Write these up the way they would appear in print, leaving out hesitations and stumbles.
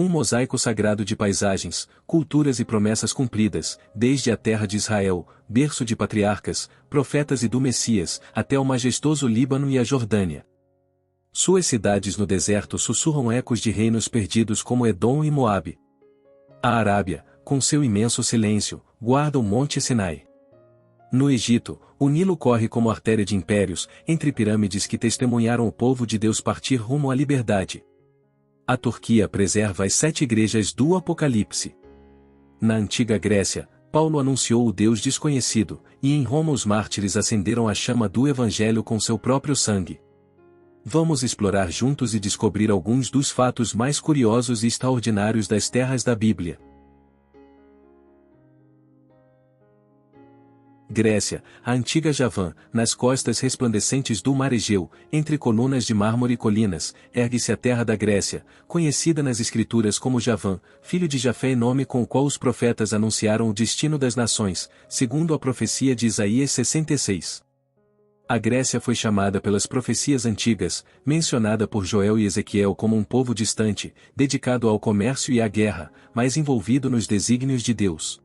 Um mosaico sagrado de paisagens, culturas e promessas cumpridas, desde a terra de Israel, berço de patriarcas, profetas e do Messias, até o majestoso Líbano e a Jordânia. Suas cidades no deserto sussurram ecos de reinos perdidos como Edom e Moabe. A Arábia, com seu imenso silêncio, guarda o Monte Sinai. No Egito, o Nilo corre como artéria de impérios, entre pirâmides que testemunharam o povo de Deus partir rumo à liberdade. A Turquia preserva as 7 igrejas do Apocalipse. Na antiga Grécia, Paulo anunciou o Deus desconhecido, e em Roma os mártires acenderam a chama do Evangelho com seu próprio sangue. Vamos explorar juntos e descobrir alguns dos fatos mais curiosos e extraordinários das terras da Bíblia. Grécia, a antiga Javã, nas costas resplandecentes do Mar Egeu, entre colunas de mármore e colinas, ergue-se a terra da Grécia, conhecida nas escrituras como Javã, filho de Jafé, nome com o qual os profetas anunciaram o destino das nações, segundo a profecia de Isaías 66. A Grécia foi chamada pelas profecias antigas, mencionada por Joel e Ezequiel como um povo distante, dedicado ao comércio e à guerra, mas envolvido nos desígnios de Deus.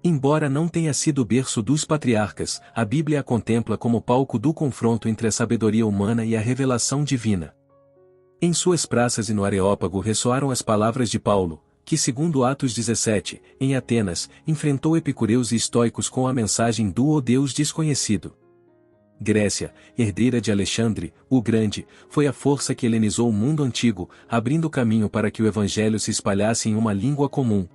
Embora não tenha sido o berço dos patriarcas, a Bíblia a contempla como palco do confronto entre a sabedoria humana e a revelação divina. Em suas praças e no Areópago ressoaram as palavras de Paulo, que segundo Atos 17, em Atenas, enfrentou epicureus e estoicos com a mensagem do O Deus desconhecido. Grécia, herdeira de Alexandre, o Grande, foi a força que helenizou o mundo antigo, abrindo caminho para que o Evangelho se espalhasse em uma língua comum.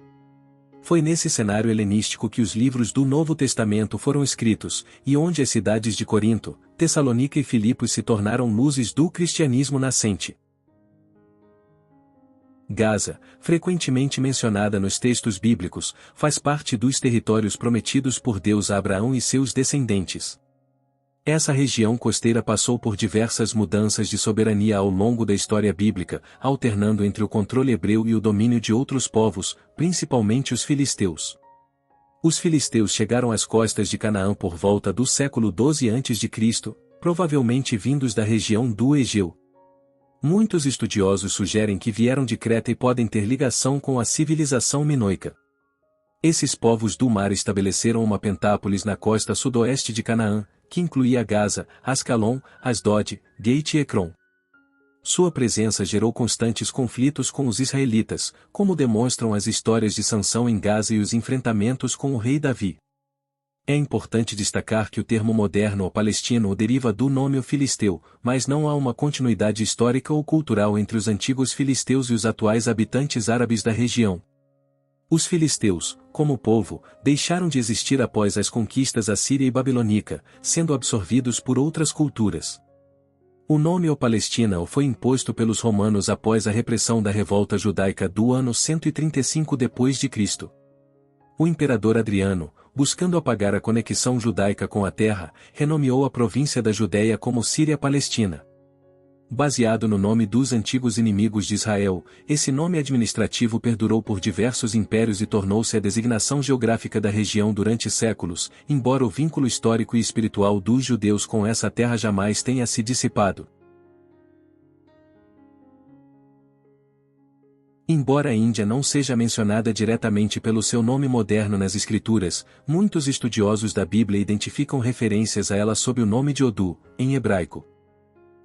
Foi nesse cenário helenístico que os livros do Novo Testamento foram escritos, e onde as cidades de Corinto, Tessalônica e Filipos se tornaram luzes do cristianismo nascente. Gaza, frequentemente mencionada nos textos bíblicos, faz parte dos territórios prometidos por Deus a Abraão e seus descendentes. Essa região costeira passou por diversas mudanças de soberania ao longo da história bíblica, alternando entre o controle hebreu e o domínio de outros povos, principalmente os filisteus. Os filisteus chegaram às costas de Canaã por volta do século XII a.C., provavelmente vindos da região do Egeu. Muitos estudiosos sugerem que vieram de Creta e podem ter ligação com a civilização minoica. Esses povos do mar estabeleceram uma pentápolis na costa sudoeste de Canaã, que incluía Gaza, Ascalon, Asdod, Gate e Ecrom. Sua presença gerou constantes conflitos com os israelitas, como demonstram as histórias de Sansão em Gaza e os enfrentamentos com o rei Davi. É importante destacar que o termo moderno ou palestino deriva do nome filisteu, mas não há uma continuidade histórica ou cultural entre os antigos filisteus e os atuais habitantes árabes da região. Os filisteus, como povo, deixaram de existir após as conquistas assíria e babilônica, sendo absorvidos por outras culturas. O nome Palestina foi imposto pelos romanos após a repressão da revolta judaica do ano 135 d.C. O imperador Adriano, buscando apagar a conexão judaica com a terra, renomeou a província da Judéia como Síria-Palestina. Baseado no nome dos antigos inimigos de Israel, esse nome administrativo perdurou por diversos impérios e tornou-se a designação geográfica da região durante séculos, embora o vínculo histórico e espiritual dos judeus com essa terra jamais tenha se dissipado. Embora a Índia não seja mencionada diretamente pelo seu nome moderno nas escrituras, muitos estudiosos da Bíblia identificam referências a ela sob o nome de Odu, em hebraico.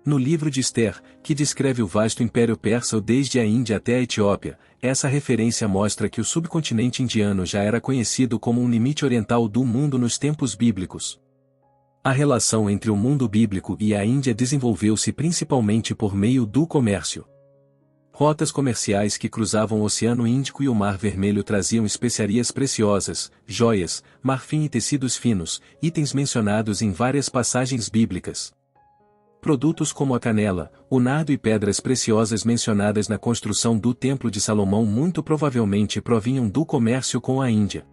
No livro de Esther, que descreve o vasto império persa desde a Índia até a Etiópia, essa referência mostra que o subcontinente indiano já era conhecido como um limite oriental do mundo nos tempos bíblicos. A relação entre o mundo bíblico e a Índia desenvolveu-se principalmente por meio do comércio. Rotas comerciais que cruzavam o Oceano Índico e o Mar Vermelho traziam especiarias preciosas, joias, marfim e tecidos finos, itens mencionados em várias passagens bíblicas. Produtos como a canela, o nardo e pedras preciosas mencionadas na construção do Templo de Salomão muito provavelmente provinham do comércio com a Índia.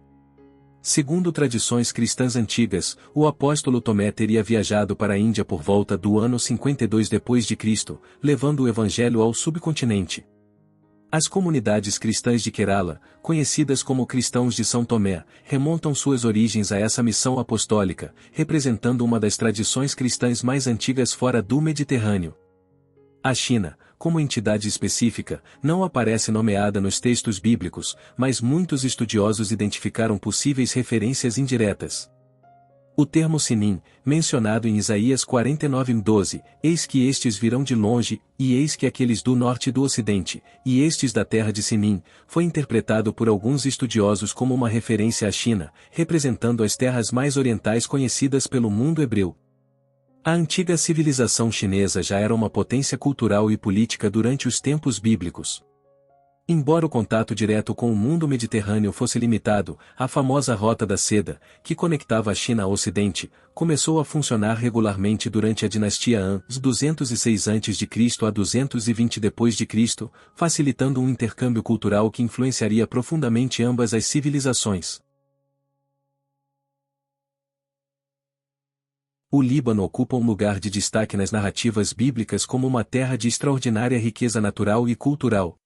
Segundo tradições cristãs antigas, o apóstolo Tomé teria viajado para a Índia por volta do ano 52 d.C., levando o evangelho ao subcontinente. As comunidades cristãs de Kerala, conhecidas como cristãos de São Tomé, remontam suas origens a essa missão apostólica, representando uma das tradições cristãs mais antigas fora do Mediterrâneo. A China, como entidade específica, não aparece nomeada nos textos bíblicos, mas muitos estudiosos identificaram possíveis referências indiretas. O termo Sinim, mencionado em Isaías 49:12, eis que estes virão de longe, e eis que aqueles do norte e do ocidente, e estes da terra de Sinim, foi interpretado por alguns estudiosos como uma referência à China, representando as terras mais orientais conhecidas pelo mundo hebreu. A antiga civilização chinesa já era uma potência cultural e política durante os tempos bíblicos. Embora o contato direto com o mundo mediterrâneo fosse limitado, a famosa Rota da Seda, que conectava a China ao Ocidente, começou a funcionar regularmente durante a dinastia Han, 206 a.C. a 220 d.C., facilitando um intercâmbio cultural que influenciaria profundamente ambas as civilizações. O Líbano ocupa um lugar de destaque nas narrativas bíblicas como uma terra de extraordinária riqueza natural e cultural.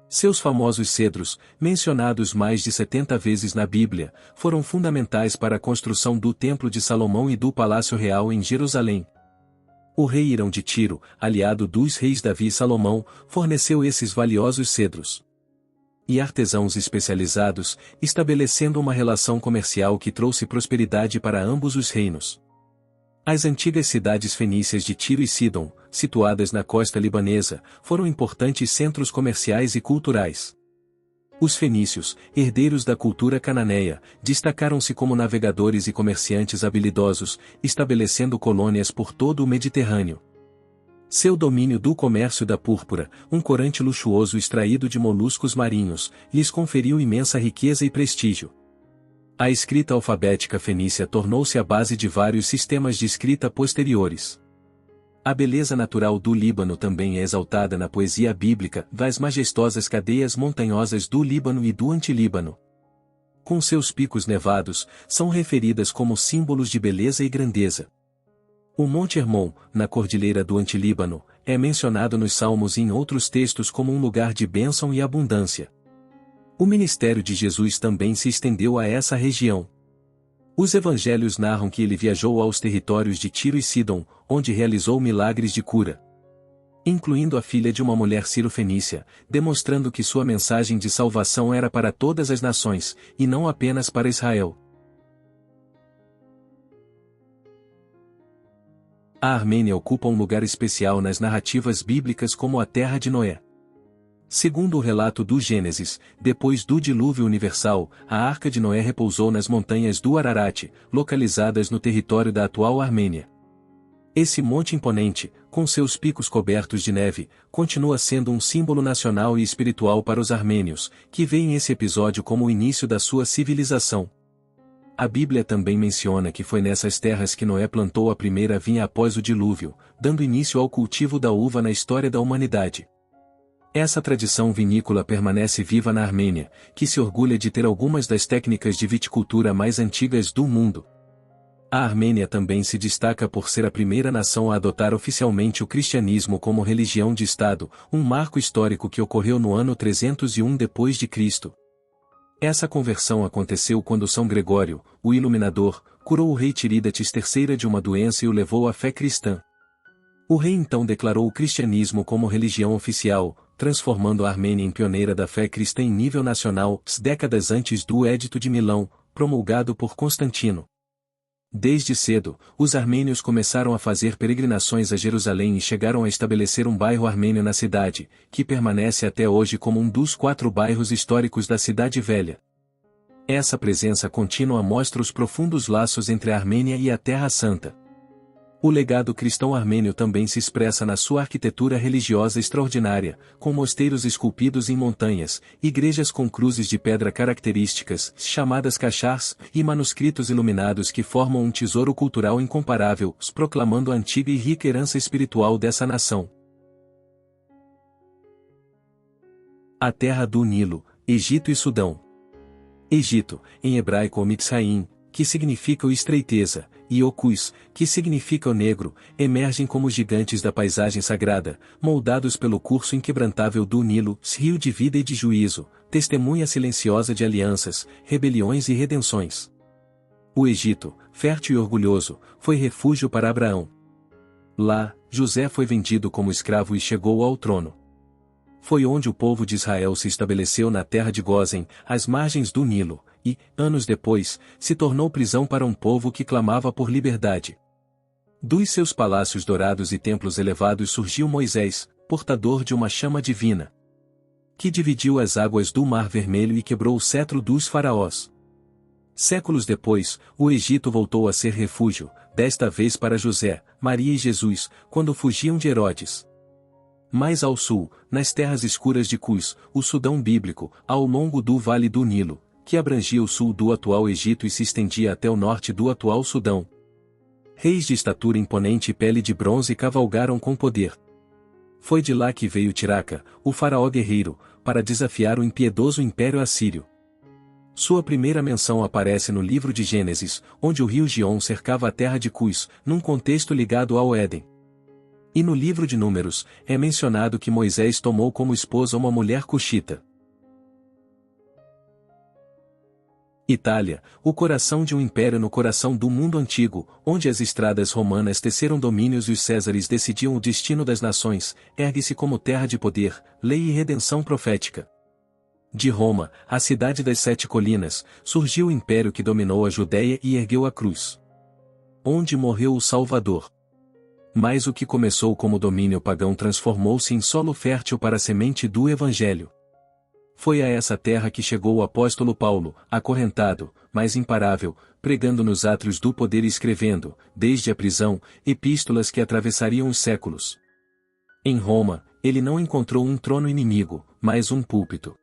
Seus famosos cedros, mencionados mais de 70 vezes na Bíblia, foram fundamentais para a construção do Templo de Salomão e do Palácio Real em Jerusalém. O rei Hirão de Tiro, aliado dos reis Davi e Salomão, forneceu esses valiosos cedros. E artesãos especializados, estabelecendo uma relação comercial que trouxe prosperidade para ambos os reinos. As antigas cidades fenícias de Tiro e Sidom, situadas na costa libanesa, foram importantes centros comerciais e culturais. Os fenícios, herdeiros da cultura cananeia, destacaram-se como navegadores e comerciantes habilidosos, estabelecendo colônias por todo o Mediterrâneo. Seu domínio do comércio da púrpura, um corante luxuoso extraído de moluscos marinhos, lhes conferiu imensa riqueza e prestígio. A escrita alfabética fenícia tornou-se a base de vários sistemas de escrita posteriores. A beleza natural do Líbano também é exaltada na poesia bíblica, das majestosas cadeias montanhosas do Líbano e do Antilíbano. Com seus picos nevados, são referidas como símbolos de beleza e grandeza. O Monte Hermon, na cordilheira do Antilíbano, é mencionado nos Salmos e em outros textos como um lugar de bênção e abundância. O ministério de Jesus também se estendeu a essa região. Os evangelhos narram que ele viajou aos territórios de Tiro e Sidom, onde realizou milagres de cura, incluindo a filha de uma mulher ciro-fenícia, demonstrando que sua mensagem de salvação era para todas as nações, e não apenas para Israel. A Armênia ocupa um lugar especial nas narrativas bíblicas como a terra de Noé. Segundo o relato do Gênesis, depois do dilúvio universal, a Arca de Noé repousou nas montanhas do Ararat, localizadas no território da atual Armênia. Esse monte imponente, com seus picos cobertos de neve, continua sendo um símbolo nacional e espiritual para os armênios, que veem esse episódio como o início da sua civilização. A Bíblia também menciona que foi nessas terras que Noé plantou a primeira vinha após o dilúvio, dando início ao cultivo da uva na história da humanidade. Essa tradição vinícola permanece viva na Armênia, que se orgulha de ter algumas das técnicas de viticultura mais antigas do mundo. A Armênia também se destaca por ser a primeira nação a adotar oficialmente o cristianismo como religião de Estado, um marco histórico que ocorreu no ano 301 d.C. Essa conversão aconteceu quando São Gregório, o Iluminador, curou o rei Tirídates III de uma doença e o levou à fé cristã. O rei então declarou o cristianismo como religião oficial, transformando a Armênia em pioneira da fé cristã em nível nacional, décadas antes do Edito de Milão, promulgado por Constantino. Desde cedo, os armênios começaram a fazer peregrinações a Jerusalém e chegaram a estabelecer um bairro armênio na cidade, que permanece até hoje como um dos 4 bairros históricos da Cidade Velha. Essa presença contínua mostra os profundos laços entre a Armênia e a Terra Santa. O legado cristão armênio também se expressa na sua arquitetura religiosa extraordinária, com mosteiros esculpidos em montanhas, igrejas com cruzes de pedra características, chamadas cachars, e manuscritos iluminados que formam um tesouro cultural incomparável, proclamando a antiga e rica herança espiritual dessa nação. A terra do Nilo, Egito e Sudão. Egito, em hebraico Mitzraim, que significa o estreiteza, e Ocus, que significa o negro, emergem como gigantes da paisagem sagrada, moldados pelo curso inquebrantável do Nilo, rio de vida e de juízo, testemunha silenciosa de alianças, rebeliões e redenções. O Egito, fértil e orgulhoso, foi refúgio para Abraão. Lá, José foi vendido como escravo e chegou ao trono. Foi onde o povo de Israel se estabeleceu na terra de Gósen, às margens do Nilo, e, anos depois, se tornou prisão para um povo que clamava por liberdade. Dos seus palácios dourados e templos elevados surgiu Moisés, portador de uma chama divina, que dividiu as águas do Mar Vermelho e quebrou o cetro dos faraós. Séculos depois, o Egito voltou a ser refúgio, desta vez para José, Maria e Jesus, quando fugiam de Herodes. Mais ao sul, nas terras escuras de Cus, o Sudão bíblico, ao longo do Vale do Nilo, que abrangia o sul do atual Egito e se estendia até o norte do atual Sudão. Reis de estatura imponente e pele de bronze cavalgaram com poder. Foi de lá que veio Tiraca, o faraó guerreiro, para desafiar o impiedoso Império Assírio. Sua primeira menção aparece no livro de Gênesis, onde o rio Gion cercava a terra de Cus, num contexto ligado ao Éden. E no livro de Números, é mencionado que Moisés tomou como esposa uma mulher cuxita. Itália, o coração de um império no coração do mundo antigo, onde as estradas romanas teceram domínios e os césares decidiam o destino das nações, ergue-se como terra de poder, lei e redenção profética. De Roma, a cidade das sete colinas, surgiu o império que dominou a Judéia e ergueu a cruz, onde morreu o Salvador. Mas o que começou como domínio pagão transformou-se em solo fértil para a semente do Evangelho. Foi a essa terra que chegou o apóstolo Paulo, acorrentado, mas imparável, pregando nos átrios do poder e escrevendo, desde a prisão, epístolas que atravessariam os séculos. Em Roma, ele não encontrou um trono inimigo, mas um púlpito.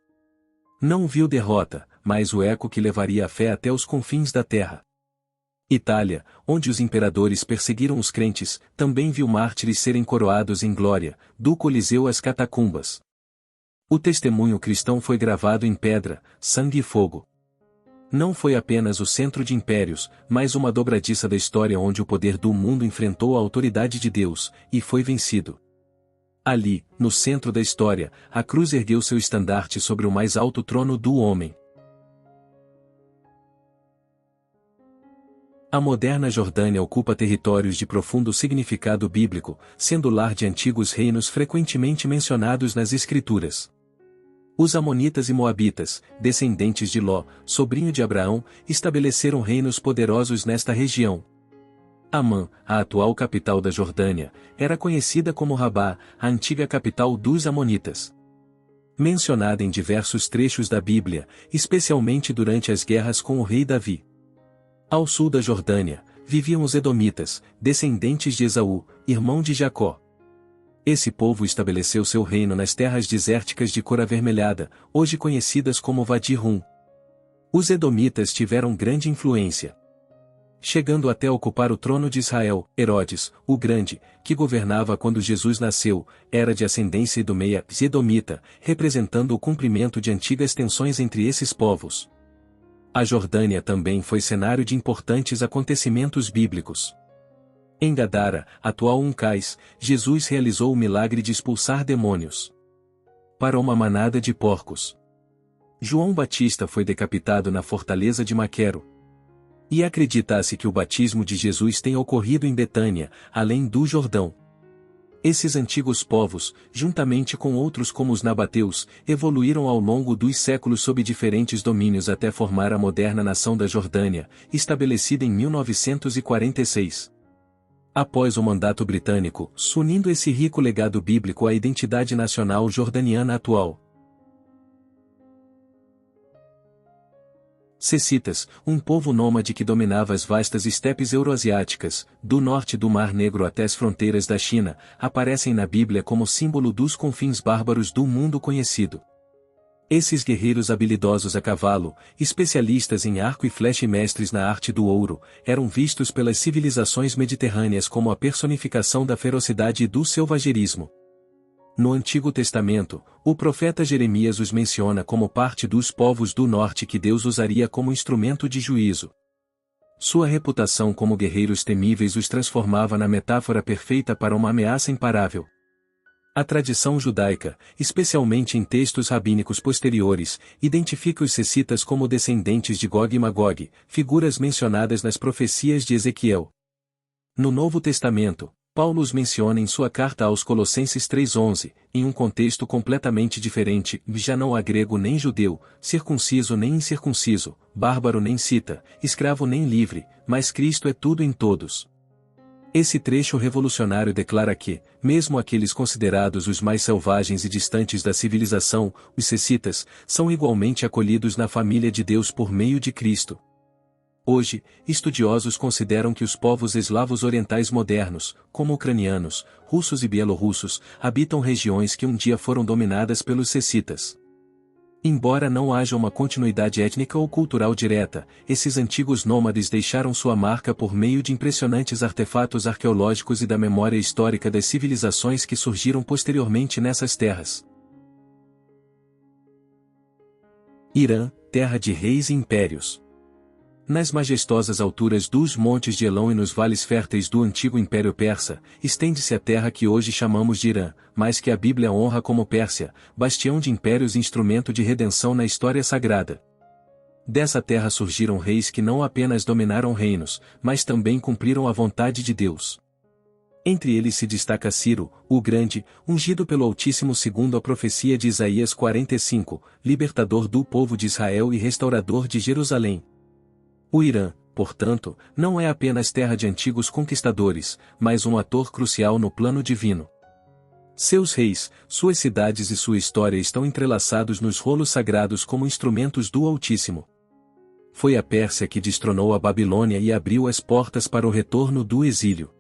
Não viu derrota, mas o eco que levaria a fé até os confins da terra. Itália, onde os imperadores perseguiram os crentes, também viu mártires serem coroados em glória, do Coliseu às catacumbas. O testemunho cristão foi gravado em pedra, sangue e fogo. Não foi apenas o centro de impérios, mas uma dobradiça da história onde o poder do mundo enfrentou a autoridade de Deus, e foi vencido. Ali, no centro da história, a cruz ergueu seu estandarte sobre o mais alto trono do homem. A moderna Jordânia ocupa territórios de profundo significado bíblico, sendo lar de antigos reinos frequentemente mencionados nas Escrituras. Os Amonitas e Moabitas, descendentes de Ló, sobrinho de Abraão, estabeleceram reinos poderosos nesta região. Amã, a atual capital da Jordânia, era conhecida como Rabá, a antiga capital dos Amonitas. Mencionada em diversos trechos da Bíblia, especialmente durante as guerras com o rei Davi. Ao sul da Jordânia, viviam os Edomitas, descendentes de Esaú, irmão de Jacó. Esse povo estabeleceu seu reino nas terras desérticas de cor avermelhada, hoje conhecidas como Vadi Rum. Os Edomitas tiveram grande influência, chegando até ocupar o trono de Israel. Herodes, o Grande, que governava quando Jesus nasceu, era de ascendência idumeia edomita, representando o cumprimento de antigas tensões entre esses povos. A Jordânia também foi cenário de importantes acontecimentos bíblicos. Em Gadara, atual Cais, Jesus realizou o milagre de expulsar demônios para uma manada de porcos. João Batista foi decapitado na fortaleza de Maquero. E acredita-se que o batismo de Jesus tenha ocorrido em Betânia, além do Jordão. Esses antigos povos, juntamente com outros como os nabateus, evoluíram ao longo dos séculos sob diferentes domínios até formar a moderna nação da Jordânia, estabelecida em 1946. Após o mandato britânico, unindo esse rico legado bíblico à identidade nacional jordaniana atual. Cecitas, um povo nômade que dominava as vastas estepes euroasiáticas, do norte do Mar Negro até as fronteiras da China, aparecem na Bíblia como símbolo dos confins bárbaros do mundo conhecido. Esses guerreiros habilidosos a cavalo, especialistas em arco e flecha e mestres na arte do ouro, eram vistos pelas civilizações mediterrâneas como a personificação da ferocidade e do selvagerismo. No Antigo Testamento, o profeta Jeremias os menciona como parte dos povos do norte que Deus usaria como instrumento de juízo. Sua reputação como guerreiros temíveis os transformava na metáfora perfeita para uma ameaça imparável. A tradição judaica, especialmente em textos rabínicos posteriores, identifica os cecitas como descendentes de Gog e Magog, figuras mencionadas nas profecias de Ezequiel. No Novo Testamento, Paulo os menciona em sua carta aos Colossenses 3:11, em um contexto completamente diferente: já não há grego nem judeu, circunciso nem incircunciso, bárbaro nem cita, escravo nem livre, mas Cristo é tudo em todos. Esse trecho revolucionário declara que, mesmo aqueles considerados os mais selvagens e distantes da civilização, os cecitas, são igualmente acolhidos na família de Deus por meio de Cristo. Hoje, estudiosos consideram que os povos eslavos orientais modernos, como ucranianos, russos e bielorrussos, habitam regiões que um dia foram dominadas pelos cecitas. Embora não haja uma continuidade étnica ou cultural direta, esses antigos nômades deixaram sua marca por meio de impressionantes artefatos arqueológicos e da memória histórica das civilizações que surgiram posteriormente nessas terras. Irã, terra de reis e impérios. Nas majestosas alturas dos montes de Elão e nos vales férteis do antigo Império Persa, estende-se a terra que hoje chamamos de Irã, mas que a Bíblia honra como Pérsia, bastião de impérios e instrumento de redenção na história sagrada. Dessa terra surgiram reis que não apenas dominaram reinos, mas também cumpriram a vontade de Deus. Entre eles se destaca Ciro, o Grande, ungido pelo Altíssimo segundo a profecia de Isaías 45, libertador do povo de Israel e restaurador de Jerusalém. O Irã, portanto, não é apenas terra de antigos conquistadores, mas um ator crucial no plano divino. Seus reis, suas cidades e sua história estão entrelaçados nos rolos sagrados como instrumentos do Altíssimo. Foi a Pérsia que destronou a Babilônia e abriu as portas para o retorno do exílio.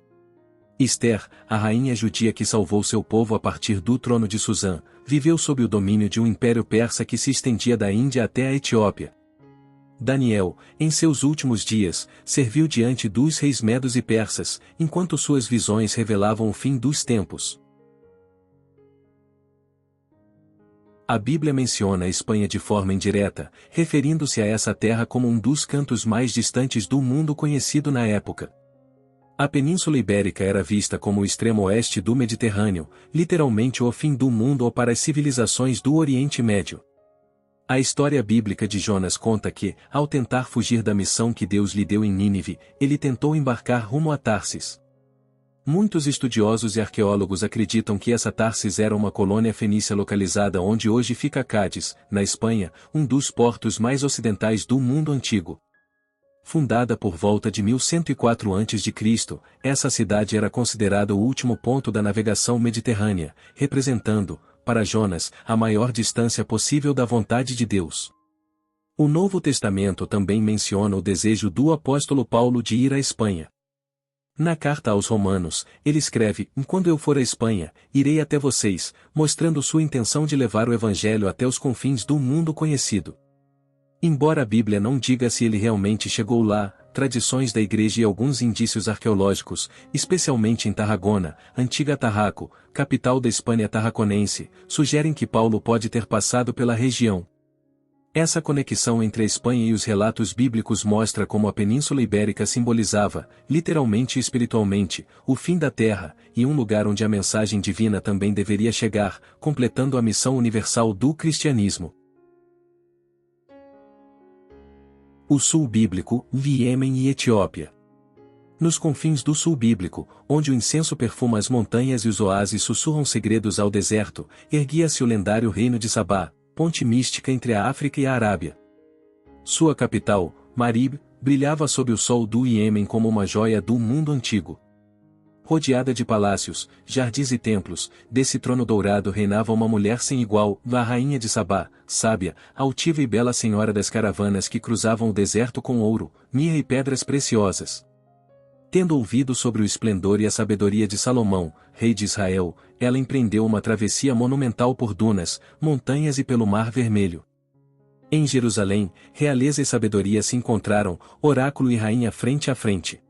Ester, a rainha judia que salvou seu povo a partir do trono de Susã, viveu sob o domínio de um império persa que se estendia da Índia até a Etiópia. Daniel, em seus últimos dias, serviu diante dos reis medos e persas, enquanto suas visões revelavam o fim dos tempos. A Bíblia menciona a Espanha de forma indireta, referindo-se a essa terra como um dos cantos mais distantes do mundo conhecido na época. A Península Ibérica era vista como o extremo oeste do Mediterrâneo, literalmente o fim do mundo ou para as civilizações do Oriente Médio. A história bíblica de Jonas conta que, ao tentar fugir da missão que Deus lhe deu em Nínive, ele tentou embarcar rumo a Tarsis. Muitos estudiosos e arqueólogos acreditam que essa Tarsis era uma colônia fenícia localizada onde hoje fica Cádiz, na Espanha, um dos portos mais ocidentais do mundo antigo. Fundada por volta de 1104 a.C., essa cidade era considerada o último ponto da navegação mediterrânea, representando, para Jonas, a maior distância possível da vontade de Deus. O Novo Testamento também menciona o desejo do apóstolo Paulo de ir à Espanha. Na carta aos Romanos, ele escreve: quando eu for à Espanha, irei até vocês, mostrando sua intenção de levar o Evangelho até os confins do mundo conhecido. Embora a Bíblia não diga se ele realmente chegou lá, tradições da igreja e alguns indícios arqueológicos, especialmente em Tarragona, antiga Tarraco, capital da Espanha tarraconense, sugerem que Paulo pode ter passado pela região. Essa conexão entre a Espanha e os relatos bíblicos mostra como a Península Ibérica simbolizava, literalmente e espiritualmente, o fim da terra, e um lugar onde a mensagem divina também deveria chegar, completando a missão universal do cristianismo. O sul bíblico, Iêmen e Etiópia. Nos confins do sul bíblico, onde o incenso perfuma as montanhas e os oásis sussurram segredos ao deserto, erguia-se o lendário reino de Sabá, ponte mística entre a África e a Arábia. Sua capital, Marib, brilhava sob o sol do Iêmen como uma joia do mundo antigo. Rodeada de palácios, jardins e templos, desse trono dourado reinava uma mulher sem igual, a rainha de Sabá, sábia, altiva e bela senhora das caravanas que cruzavam o deserto com ouro, mirra e pedras preciosas. Tendo ouvido sobre o esplendor e a sabedoria de Salomão, rei de Israel, ela empreendeu uma travessia monumental por dunas, montanhas e pelo Mar Vermelho. Em Jerusalém, realeza e sabedoria se encontraram, oráculo e rainha frente a frente.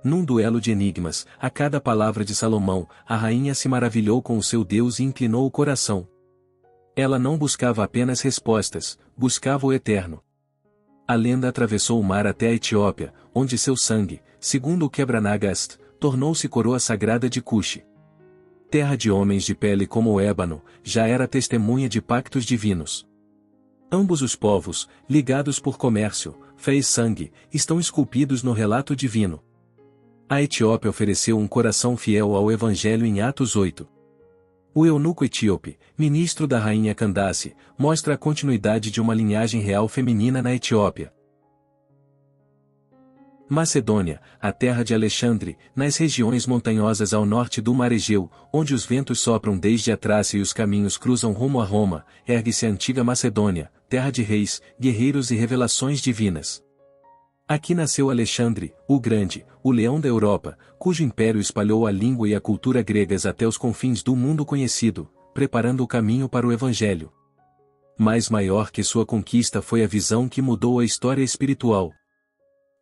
Num duelo de enigmas, a cada palavra de Salomão, a rainha se maravilhou com o seu Deus e inclinou o coração. Ela não buscava apenas respostas, buscava o eterno. A lenda atravessou o mar até a Etiópia, onde seu sangue, segundo o Quebra-Nagast, tornou-se coroa sagrada de Cuxi. Terra de homens de pele como o ébano, já era testemunha de pactos divinos. Ambos os povos, ligados por comércio, fé e sangue, estão esculpidos no relato divino. A Etiópia ofereceu um coração fiel ao Evangelho em Atos 8. O eunuco etíope, ministro da rainha Candace, mostra a continuidade de uma linhagem real feminina na Etiópia. Macedônia, a terra de Alexandre, nas regiões montanhosas ao norte do Mar Egeu, onde os ventos sopram desde a Trácia e os caminhos cruzam rumo a Roma, ergue-se a antiga Macedônia, terra de reis, guerreiros e revelações divinas. Aqui nasceu Alexandre, o Grande, o leão da Europa, cujo império espalhou a língua e a cultura gregas até os confins do mundo conhecido, preparando o caminho para o Evangelho. Mais maior que sua conquista foi a visão que mudou a história espiritual.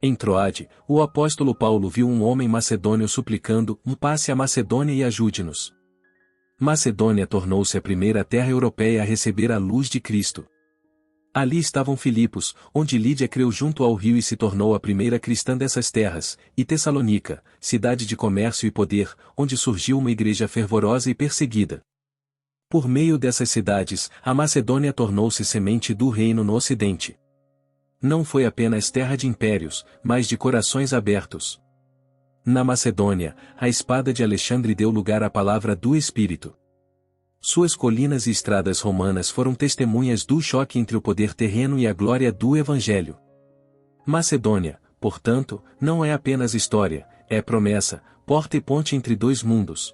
Em Troade, o apóstolo Paulo viu um homem macedônio suplicando: passe a Macedônia e ajude-nos. Macedônia tornou-se a primeira terra europeia a receber a luz de Cristo. Ali estavam Filipos, onde Lídia creu junto ao rio e se tornou a primeira cristã dessas terras, e Tessalônica, cidade de comércio e poder, onde surgiu uma igreja fervorosa e perseguida. Por meio dessas cidades, a Macedônia tornou-se semente do reino no Ocidente. Não foi apenas terra de impérios, mas de corações abertos. Na Macedônia, a espada de Alexandre deu lugar à palavra do Espírito. Suas colinas e estradas romanas foram testemunhas do choque entre o poder terreno e a glória do Evangelho. Macedônia, portanto, não é apenas história, é promessa, porta e ponte entre dois mundos.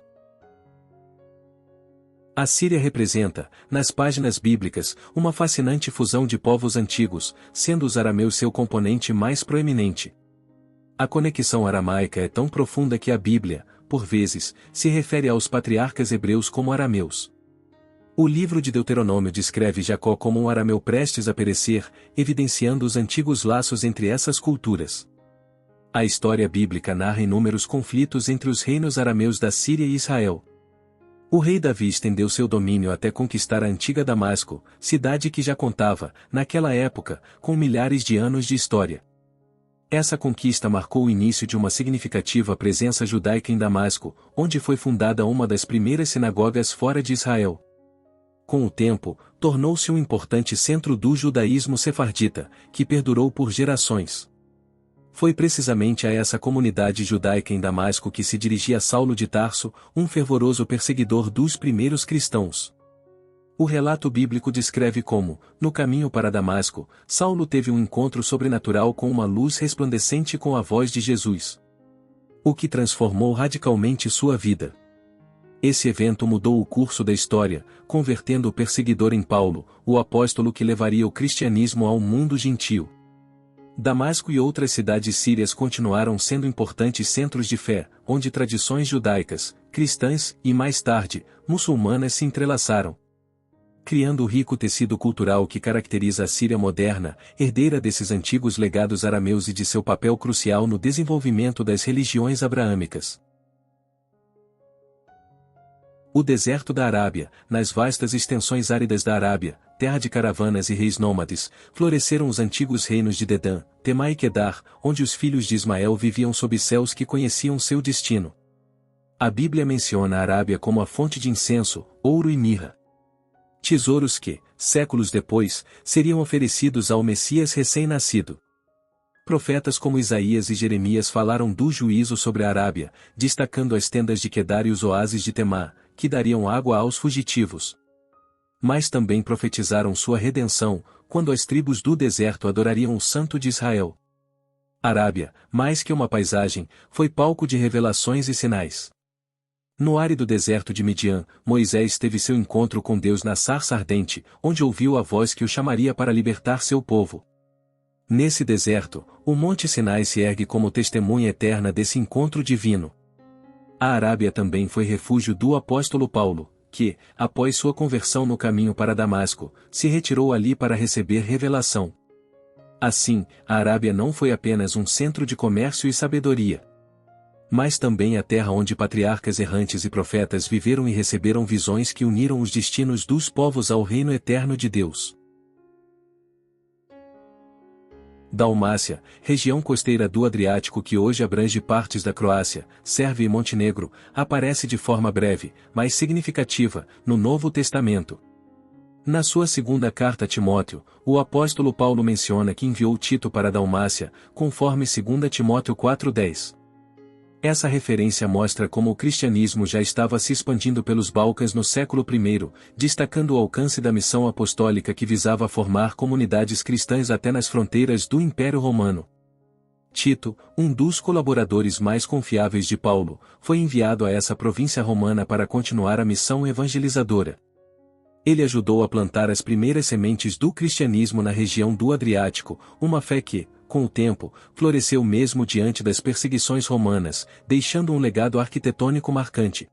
A Síria representa, nas páginas bíblicas, uma fascinante fusão de povos antigos, sendo os arameus seu componente mais proeminente. A conexão aramaica é tão profunda que a Bíblia, por vezes, se refere aos patriarcas hebreus como arameus. O livro de Deuteronômio descreve Jacó como um arameu prestes a perecer, evidenciando os antigos laços entre essas culturas. A história bíblica narra inúmeros conflitos entre os reinos arameus da Síria e Israel. O rei Davi estendeu seu domínio até conquistar a antiga Damasco, cidade que já contava, naquela época, com milhares de anos de história. Essa conquista marcou o início de uma significativa presença judaica em Damasco, onde foi fundada uma das primeiras sinagogas fora de Israel. Com o tempo, tornou-se um importante centro do judaísmo sefardita, que perdurou por gerações. Foi precisamente a essa comunidade judaica em Damasco que se dirigia Saulo de Tarso, um fervoroso perseguidor dos primeiros cristãos. O relato bíblico descreve como, no caminho para Damasco, Saulo teve um encontro sobrenatural com uma luz resplandecente com a voz de Jesus, o que transformou radicalmente sua vida. Esse evento mudou o curso da história, convertendo o perseguidor em Paulo, o apóstolo que levaria o cristianismo ao mundo gentio. Damasco e outras cidades sírias continuaram sendo importantes centros de fé, onde tradições judaicas, cristãs e, mais tarde, muçulmanas se entrelaçaram, criando o rico tecido cultural que caracteriza a Síria moderna, herdeira desses antigos legados arameus e de seu papel crucial no desenvolvimento das religiões abraâmicas. O deserto da Arábia, nas vastas extensões áridas da Arábia, terra de caravanas e reis nômades, floresceram os antigos reinos de Dedã, Temá e Quedar, onde os filhos de Ismael viviam sob céus que conheciam seu destino. A Bíblia menciona a Arábia como a fonte de incenso, ouro e mirra. Tesouros que, séculos depois, seriam oferecidos ao Messias recém-nascido. Profetas como Isaías e Jeremias falaram do juízo sobre a Arábia, destacando as tendas de Quedar e os oásis de Temá, que dariam água aos fugitivos. Mas também profetizaram sua redenção, quando as tribos do deserto adorariam o Santo de Israel. Arábia, mais que uma paisagem, foi palco de revelações e sinais. No árido deserto de Midian, Moisés teve seu encontro com Deus na sarça ardente, onde ouviu a voz que o chamaria para libertar seu povo. Nesse deserto, o Monte Sinai se ergue como testemunha eterna desse encontro divino. A Arábia também foi refúgio do apóstolo Paulo, que, após sua conversão no caminho para Damasco, se retirou ali para receber revelação. Assim, a Arábia não foi apenas um centro de comércio e sabedoria, mas também a terra onde patriarcas errantes e profetas viveram e receberam visões que uniram os destinos dos povos ao reino eterno de Deus. Dalmácia, região costeira do Adriático que hoje abrange partes da Croácia, Sérvia e Montenegro, aparece de forma breve, mas significativa, no Novo Testamento. Na sua segunda carta a Timóteo, o apóstolo Paulo menciona que enviou Tito para Dalmácia, conforme 2 Timóteo 4:10. Essa referência mostra como o cristianismo já estava se expandindo pelos Balcãs no século I, destacando o alcance da missão apostólica que visava formar comunidades cristãs até nas fronteiras do Império Romano. Tito, um dos colaboradores mais confiáveis de Paulo, foi enviado a essa província romana para continuar a missão evangelizadora. Ele ajudou a plantar as primeiras sementes do cristianismo na região do Adriático, uma fé que, com o tempo, floresceu mesmo diante das perseguições romanas, deixando um legado arquitetônico marcante.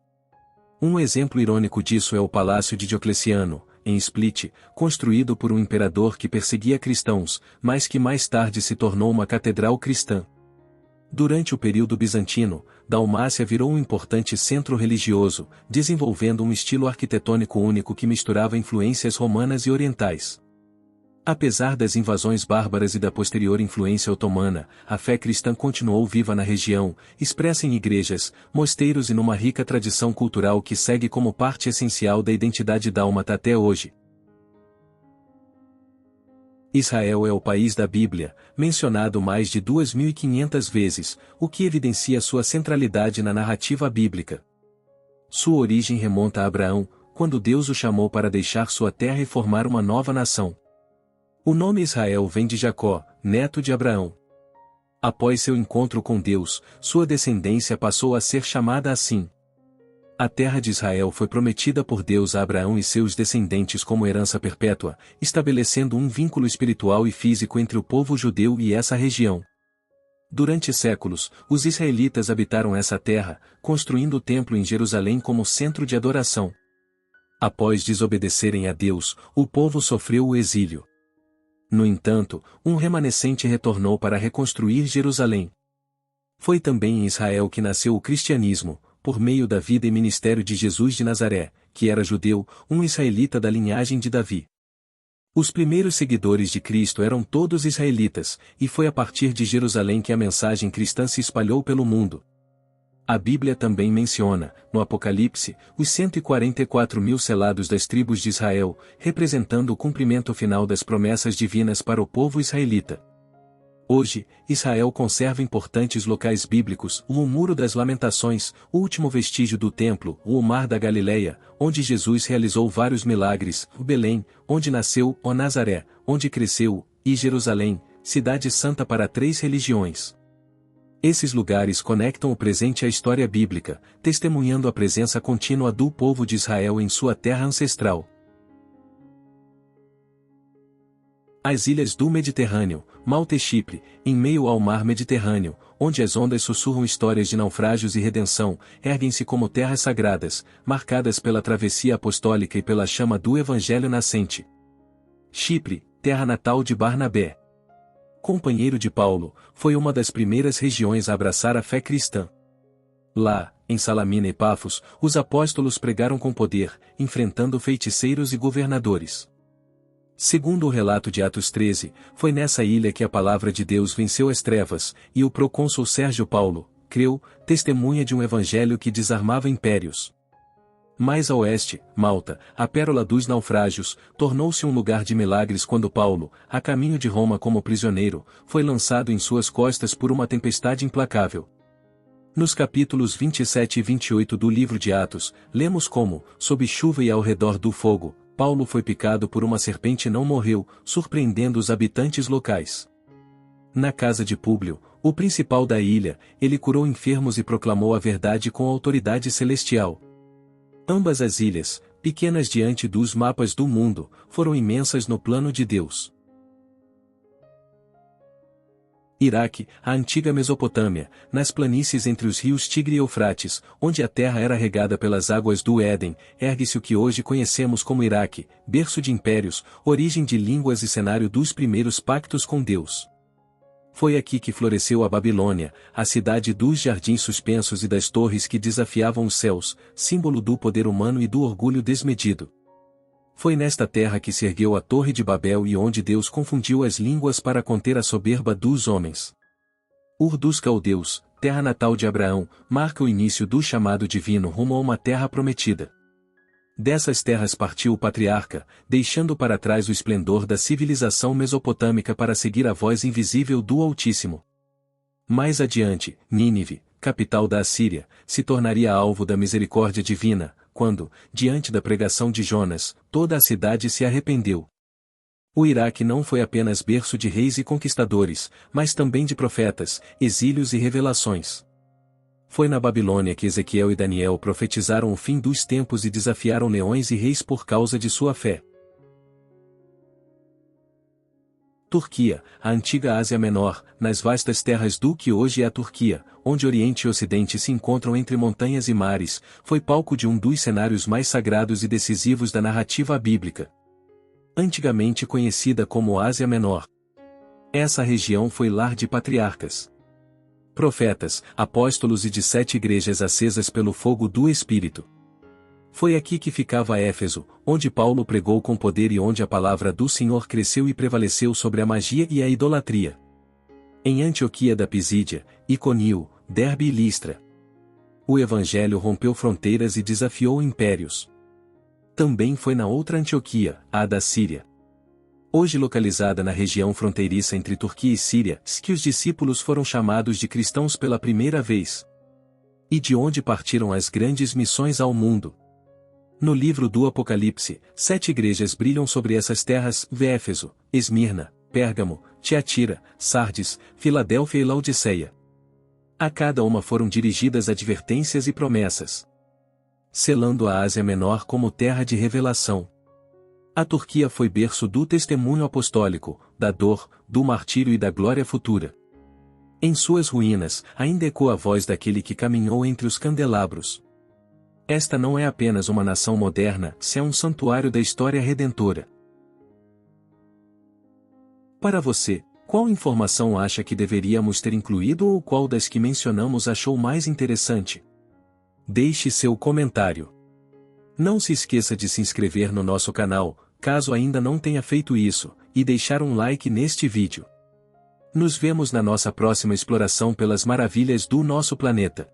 Um exemplo irônico disso é o Palácio de Diocleciano, em Split, construído por um imperador que perseguia cristãos, mas que mais tarde se tornou uma catedral cristã. Durante o período bizantino, Dalmácia virou um importante centro religioso, desenvolvendo um estilo arquitetônico único que misturava influências romanas e orientais. Apesar das invasões bárbaras e da posterior influência otomana, a fé cristã continuou viva na região, expressa em igrejas, mosteiros e numa rica tradição cultural que segue como parte essencial da identidade dálmata até hoje. Israel é o país da Bíblia, mencionado mais de 2.500 vezes, o que evidencia sua centralidade na narrativa bíblica. Sua origem remonta a Abraão, quando Deus o chamou para deixar sua terra e formar uma nova nação. O nome Israel vem de Jacó, neto de Abraão. Após seu encontro com Deus, sua descendência passou a ser chamada assim. A terra de Israel foi prometida por Deus a Abraão e seus descendentes como herança perpétua, estabelecendo um vínculo espiritual e físico entre o povo judeu e essa região. Durante séculos, os israelitas habitaram essa terra, construindo o templo em Jerusalém como centro de adoração. Após desobedecerem a Deus, o povo sofreu o exílio. No entanto, um remanescente retornou para reconstruir Jerusalém. Foi também em Israel que nasceu o cristianismo, por meio da vida e ministério de Jesus de Nazaré, que era judeu, um israelita da linhagem de Davi. Os primeiros seguidores de Cristo eram todos israelitas, e foi a partir de Jerusalém que a mensagem cristã se espalhou pelo mundo. A Bíblia também menciona, no Apocalipse, os 144.000 selados das tribos de Israel, representando o cumprimento final das promessas divinas para o povo israelita. Hoje, Israel conserva importantes locais bíblicos, o Muro das Lamentações, o último vestígio do templo, o Mar da Galileia, onde Jesus realizou vários milagres, o Belém, onde nasceu, o Nazaré, onde cresceu, e Jerusalém, cidade santa para 3 religiões. Esses lugares conectam o presente à história bíblica, testemunhando a presença contínua do povo de Israel em sua terra ancestral. As ilhas do Mediterrâneo, Malta e Chipre, em meio ao mar Mediterrâneo, onde as ondas sussurram histórias de naufrágios e redenção, erguem-se como terras sagradas, marcadas pela travessia apostólica e pela chama do Evangelho nascente. Chipre, terra natal de Barnabé, companheiro de Paulo, foi uma das primeiras regiões a abraçar a fé cristã. Lá, em Salamina e Pafos, os apóstolos pregaram com poder, enfrentando feiticeiros e governadores. Segundo o relato de Atos 13, foi nessa ilha que a palavra de Deus venceu as trevas, e o procônsul Sérgio Paulo, creu, testemunha de um evangelho que desarmava impérios. Mais a oeste, Malta, a pérola dos naufrágios, tornou-se um lugar de milagres quando Paulo, a caminho de Roma como prisioneiro, foi lançado em suas costas por uma tempestade implacável. Nos capítulos 27 e 28 do livro de Atos, lemos como, sob chuva e ao redor do fogo, Paulo foi picado por uma serpente e não morreu, surpreendendo os habitantes locais. Na casa de Públio, o principal da ilha, ele curou enfermos e proclamou a verdade com autoridade celestial. Ambas as ilhas, pequenas diante dos mapas do mundo, foram imensas no plano de Deus. Iraque, a antiga Mesopotâmia, nas planícies entre os rios Tigre e Eufrates, onde a terra era regada pelas águas do Éden, ergue-se o que hoje conhecemos como Iraque, berço de impérios, origem de línguas e cenário dos primeiros pactos com Deus. Foi aqui que floresceu a Babilônia, a cidade dos jardins suspensos e das torres que desafiavam os céus, símbolo do poder humano e do orgulho desmedido. Foi nesta terra que se ergueu a Torre de Babel e onde Deus confundiu as línguas para conter a soberba dos homens. Ur dos Caldeus, terra natal de Abraão, marca o início do chamado divino rumo a uma terra prometida. Dessas terras partiu o patriarca, deixando para trás o esplendor da civilização mesopotâmica para seguir a voz invisível do Altíssimo. Mais adiante, Nínive, capital da Assíria, se tornaria alvo da misericórdia divina, quando, diante da pregação de Jonas, toda a cidade se arrependeu. O Iraque não foi apenas berço de reis e conquistadores, mas também de profetas, exílios e revelações. Foi na Babilônia que Ezequiel e Daniel profetizaram o fim dos tempos e desafiaram leões e reis por causa de sua fé. Turquia, a antiga Ásia Menor, nas vastas terras do que hoje é a Turquia, onde Oriente e Ocidente se encontram entre montanhas e mares, foi palco de um dos cenários mais sagrados e decisivos da narrativa bíblica. Antigamente conhecida como Ásia Menor. Essa região foi lar de patriarcas, profetas, apóstolos e de 7 igrejas acesas pelo fogo do Espírito. Foi aqui que ficava Éfeso, onde Paulo pregou com poder e onde a palavra do Senhor cresceu e prevaleceu sobre a magia e a idolatria. Em Antioquia da Pisídia, Iconio, Derbe e Listra, o evangelho rompeu fronteiras e desafiou impérios. Também foi na outra Antioquia, a da Síria, hoje localizada na região fronteiriça entre Turquia e Síria, que os discípulos foram chamados de cristãos pela primeira vez. E de onde partiram as grandes missões ao mundo. No livro do Apocalipse, 7 igrejas brilham sobre essas terras: Éfeso, Esmirna, Pérgamo, Tiatira, Sardes, Filadélfia e Laodiceia. A cada uma foram dirigidas advertências e promessas, selando a Ásia Menor como terra de revelação. A Turquia foi berço do testemunho apostólico, da dor, do martírio e da glória futura. Em suas ruínas, ainda ecoa a voz daquele que caminhou entre os candelabros. Esta não é apenas uma nação moderna, se é um santuário da história redentora. Para você, qual informação acha que deveríamos ter incluído ou qual das que mencionamos achou mais interessante? Deixe seu comentário. Não se esqueça de se inscrever no nosso canal, caso ainda não tenha feito isso, e deixar um like neste vídeo. Nos vemos na nossa próxima exploração pelas maravilhas do nosso planeta.